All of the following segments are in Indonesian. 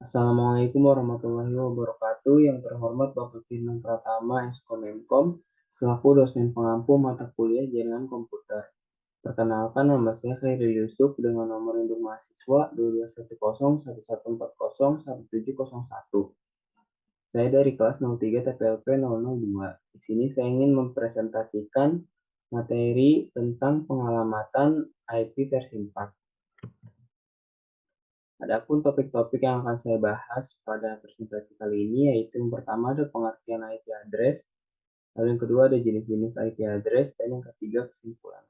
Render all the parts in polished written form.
Assalamualaikum warahmatullahi wabarakatuh. Yang terhormat Bapak Firman Pratama, Eskom selaku dosen pengampu mata kuliah Jaringan Komputer. Perkenalkan, nama saya Khairil Yusuf dengan nomor induk mahasiswa 221011401701. Saya dari kelas 03 TPLP 002. Di sini saya ingin mempresentasikan materi tentang pengalamatan IP versi 4. Adapun topik-topik yang akan saya bahas pada presentasi kali ini yaitu yang pertama ada pengertian IP address, lalu yang kedua ada jenis-jenis IP address, dan yang ketiga kesimpulan.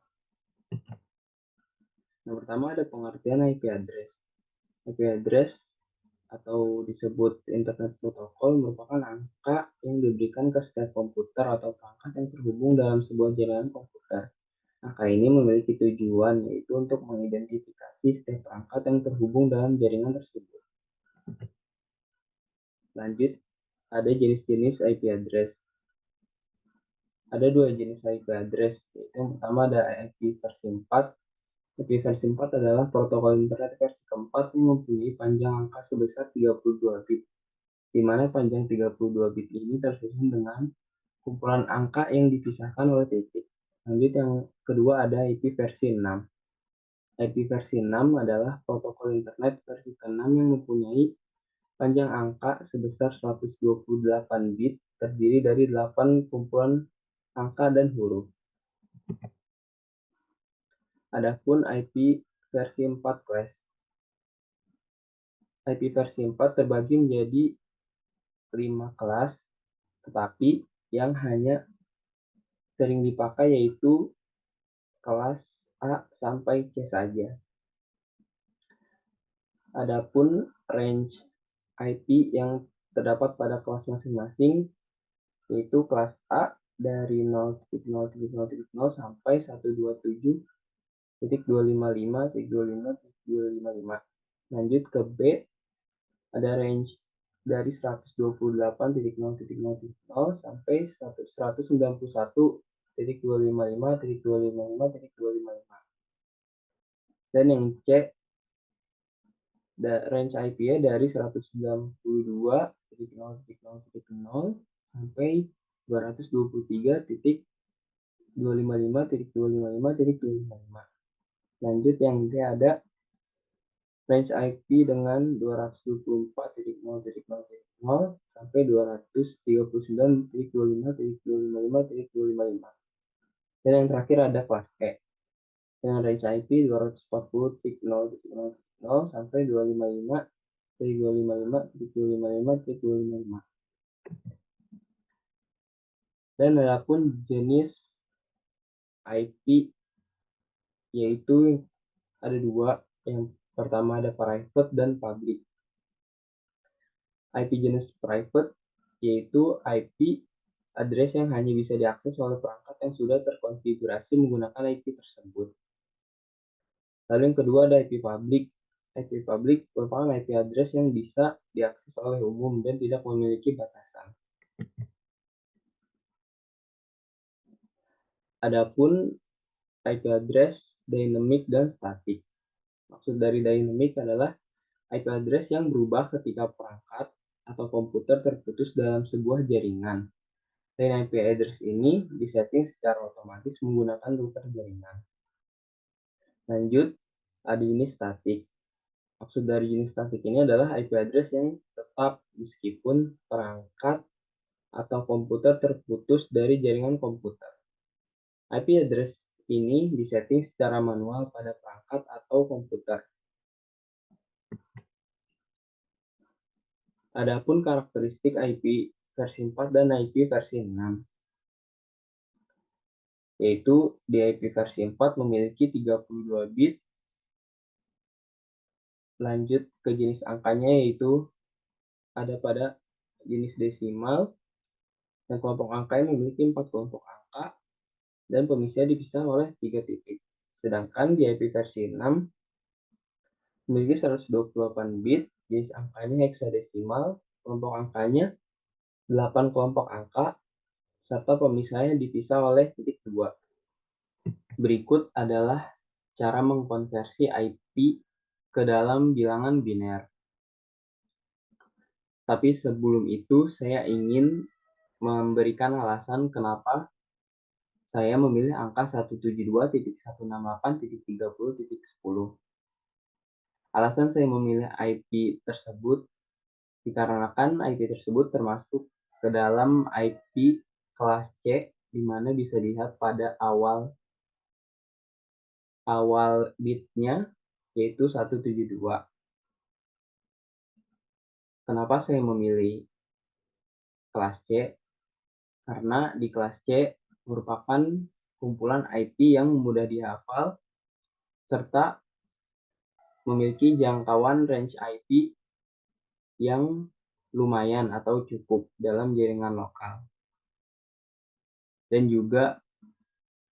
Yang pertama ada pengertian IP address. IP address atau disebut Internet Protocol merupakan angka yang diberikan ke setiap komputer atau perangkat yang terhubung dalam sebuah jaringan komputer. Angka ini memiliki tujuan yaitu untuk mengidentifikasi setiap perangkat yang terhubung dalam jaringan tersebut. Lanjut, ada jenis-jenis IP address. Ada dua jenis IP address, yaitu yang pertama ada IP versi 4. IP versi 4 adalah protokol internet versi keempat yang mempunyai panjang angka sebesar 32 bit, di mana panjang 32 bit ini tersusun dengan kumpulan angka yang dipisahkan oleh titik. Lanjut, yang kedua ada IP versi 6. IP versi 6 adalah protokol internet versi ke-6 yang mempunyai panjang angka sebesar 128 bit, terdiri dari 8 kumpulan angka dan huruf. Adapun IP versi 4 class. IP versi 4 terbagi menjadi 5 kelas, tetapi yang hanya sering dipakai yaitu kelas A sampai C saja. Adapun range IP yang terdapat pada kelas masing-masing yaitu kelas A dari 0.0.0.0 sampai 127.255.255.255. Lanjut ke B, ada range dari 128.0.0.0 sampai 191.255.255.255. Dan yang C, range IP-nya dari 192.0.0.0 sampai 223.255.255.255. Lanjut, yang D ada range IP dengan 224.0.0.0 sampai 239.25.255.255. Dan yang terakhir ada kelas E dengan range IP 240.0.0.0 sampai 255.255.255.255. Dan adapun jenis IP yaitu ada dua. Yang pertama ada private dan public. IP jenis private yaitu IP address yang hanya bisa diakses oleh perangkat yang sudah terkonfigurasi menggunakan IP tersebut. Lalu yang kedua ada IP public. IP public merupakan IP address yang bisa diakses oleh umum dan tidak memiliki batasan. Adapun IP address dynamic dan static. Maksud dari dynamic adalah IP address yang berubah ketika perangkat atau komputer terputus dalam sebuah jaringan. Dan IP address ini disetting secara otomatis menggunakan router jaringan. Lanjut, ada jenis static. Maksud dari jenis static ini adalah IP address yang tetap meskipun perangkat atau komputer terputus dari jaringan komputer. IP address ini disetting secara manual pada perangkat atau komputer. Adapun karakteristik IP versi 4 dan IP versi 6. Yaitu di IP versi 4 memiliki 32 bit. Lanjut ke jenis angkanya yaitu ada pada jenis desimal, dan kelompok angka yang memiliki 4 kelompok angka dan pemisahnya dipisah oleh 3 titik. Sedangkan di IP versi 6 memiliki 128 bit, jenis angkanya heksadesimal, kelompok angkanya 8 kelompok angka, serta pemisahnya dipisah oleh titik 2. Berikut adalah cara mengkonversi IP ke dalam bilangan biner. Tapi sebelum itu saya ingin memberikan alasan kenapa saya memilih angka 172.168.30.10. Alasan saya memilih IP tersebut dikarenakan IP tersebut termasuk ke dalam IP kelas C, di mana bisa dilihat pada awal bitnya yaitu 172. Kenapa saya memilih kelas C? Karena di kelas C merupakan kumpulan IP yang mudah dihafal serta memiliki jangkauan range IP yang lumayan atau cukup dalam jaringan lokal. Dan juga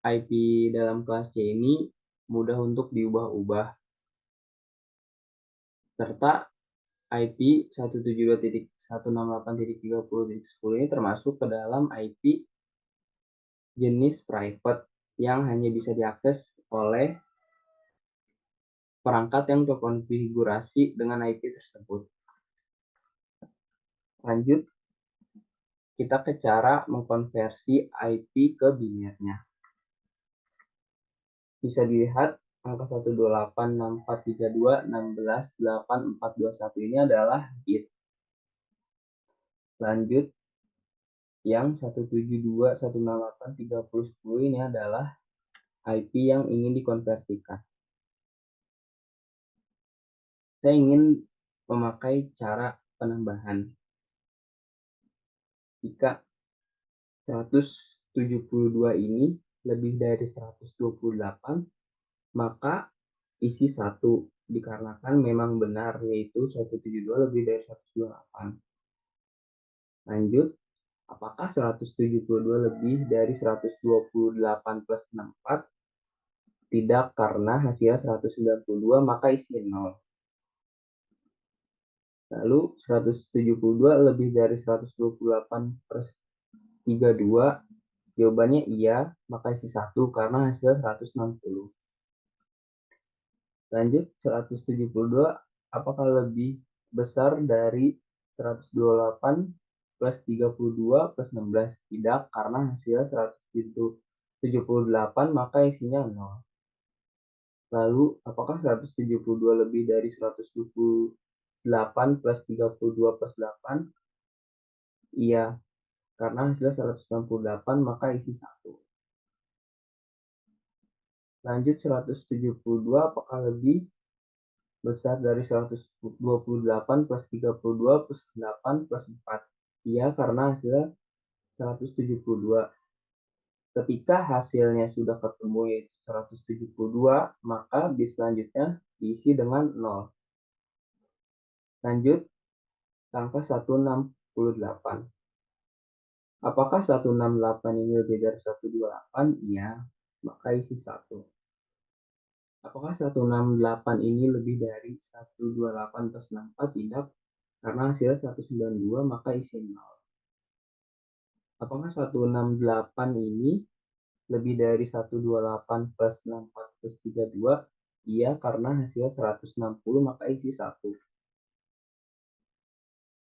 IP dalam kelas C ini mudah untuk diubah-ubah. Serta IP 172.168.30.10 ini termasuk ke dalam IP jenis private yang hanya bisa diakses oleh perangkat yang terkonfigurasi dengan IP tersebut. Lanjut, kita ke cara mengkonversi IP ke binarnya. Bisa dilihat angka 1286432168421 ini adalah bit. Lanjut, yang 172.168.30.10 ini adalah IP yang ingin dikonversikan. Saya ingin memakai cara penambahan. Jika 172 ini lebih dari 128, maka isi 1 dikarenakan memang benar, yaitu 172 lebih dari 128. Lanjut, apakah 172 lebih dari 128 plus 64? Tidak, karena hasilnya 192, maka isi 0. Lalu 172 lebih dari 128 plus 32, jawabannya iya, maka isi 1 karena hasilnya 160. Lanjut, 172 apakah lebih besar dari 128 plus 32 plus 16? Tidak, karena hasilnya 178, maka isinya 0. Lalu, apakah 172 lebih dari 128 plus 32 plus 8? Iya, karena hasilnya 168, maka isi 1. Lanjut, 172 apakah lebih besar dari 128 plus 32 plus 8 plus 4? Iya, karena hasilnya 172. Ketika hasilnya sudah ketemu yaitu 172, maka bit selanjutnya diisi dengan 0. Lanjut, angka 168. Apakah 168 ini lebih dari 128? Iya, maka isi 1. Apakah 168 ini lebih dari 128 plus 64? Tidak, karena hasilnya 192, maka isi 0. Apakah 168 ini lebih dari 128 plus 64 plus 32? Iya, karena hasilnya 160, maka isi 1.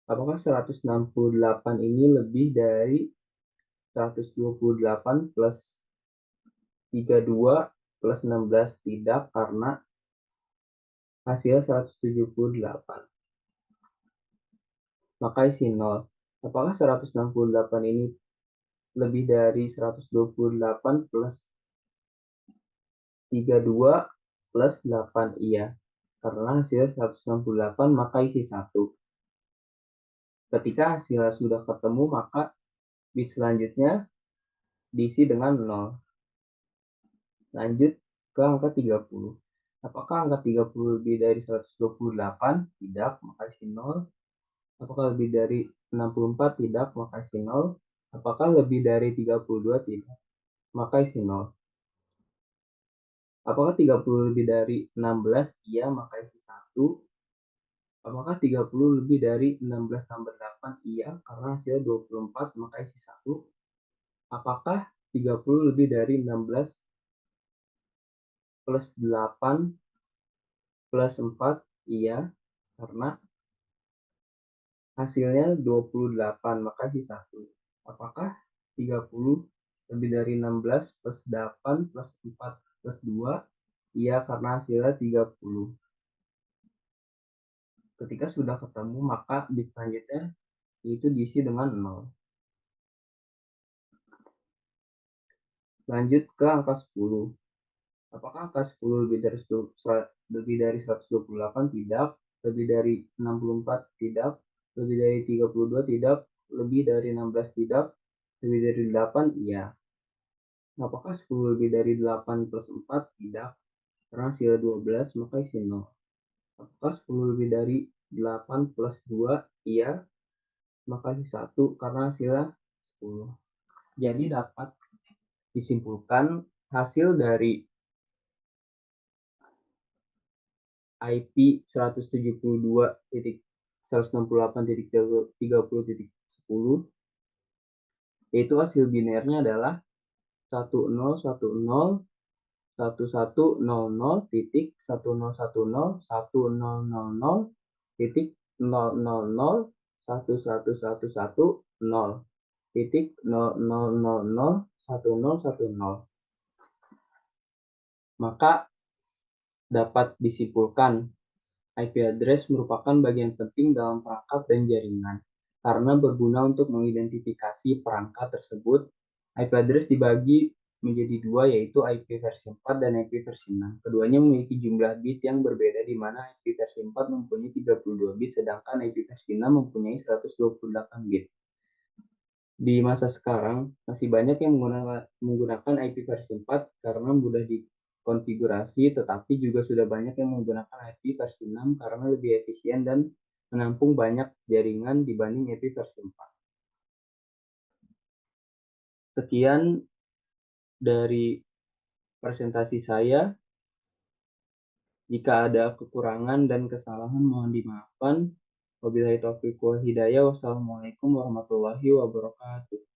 Apakah 168 ini lebih dari 128 plus 32 plus 16? Tidak, karena hasilnya 178. Maka isi 0. Apakah 168 ini lebih dari 128 plus 32 plus 8? Iya, karena hasilnya 168, maka isi 1. Ketika hasilnya sudah ketemu, maka bit selanjutnya diisi dengan 0. Lanjut ke angka 30. Apakah angka 30 lebih dari 128? Tidak, maka isi 0. Apakah lebih dari 64? Tidak, maka isi 0. Apakah lebih dari 32? Tidak, maka isi 0. Apakah 30 lebih dari 16? Iya, maka isi 1. Apakah 30 lebih dari 16 tambah 8? Iya, karena hasilnya 24, maka isi 1. Apakah 30 lebih dari 16 plus 8 plus 4? Iya, karena hasilnya 28, maka sisa 1. Apakah 30 lebih dari 16 plus 8 plus 4 plus 2? Iya, karena hasilnya 30. Ketika sudah ketemu, maka bit selanjutnya itu diisi dengan 0. Lanjut ke angka 10. Apakah angka 10 lebih dari 128? Tidak. Lebih dari 64? Tidak. Lebih dari 32? Tidak. Lebih dari 16? Tidak. Lebih dari 8? Iya. Apakah 10 lebih dari 8 plus 4? Tidak. Karena hasilnya 12, maka isi 0. Apakah 10 lebih dari 8 plus 2? Iya. Maka isi 1 karena hasilnya 10. Jadi dapat disimpulkan hasil dari IP 172.168.30.10 yaitu hasil binernya adalah 10.10.10.10.10.0.000.000.000.1010. Maka dapat disimpulkan IP address merupakan bagian penting dalam perangkat dan jaringan karena berguna untuk mengidentifikasi perangkat tersebut. IP address dibagi menjadi dua, yaitu IP versi 4 dan IP versi 6. Keduanya memiliki jumlah bit yang berbeda, di mana IP versi 4 mempunyai 32 bit, sedangkan IP versi 6 mempunyai 128 bit. Di masa sekarang, masih banyak yang menggunakan IP versi 4 karena mudah dikonfigurasi, tetapi juga sudah banyak yang menggunakan IP versi 6 karena lebih efisien dan menampung banyak jaringan dibanding IP versi 4. Sekian dari presentasi saya. Jika ada kekurangan dan kesalahan mohon dimaafkan. Wabillahi taufiq wal hidayah. Wassalamualaikum warahmatullahi wabarakatuh.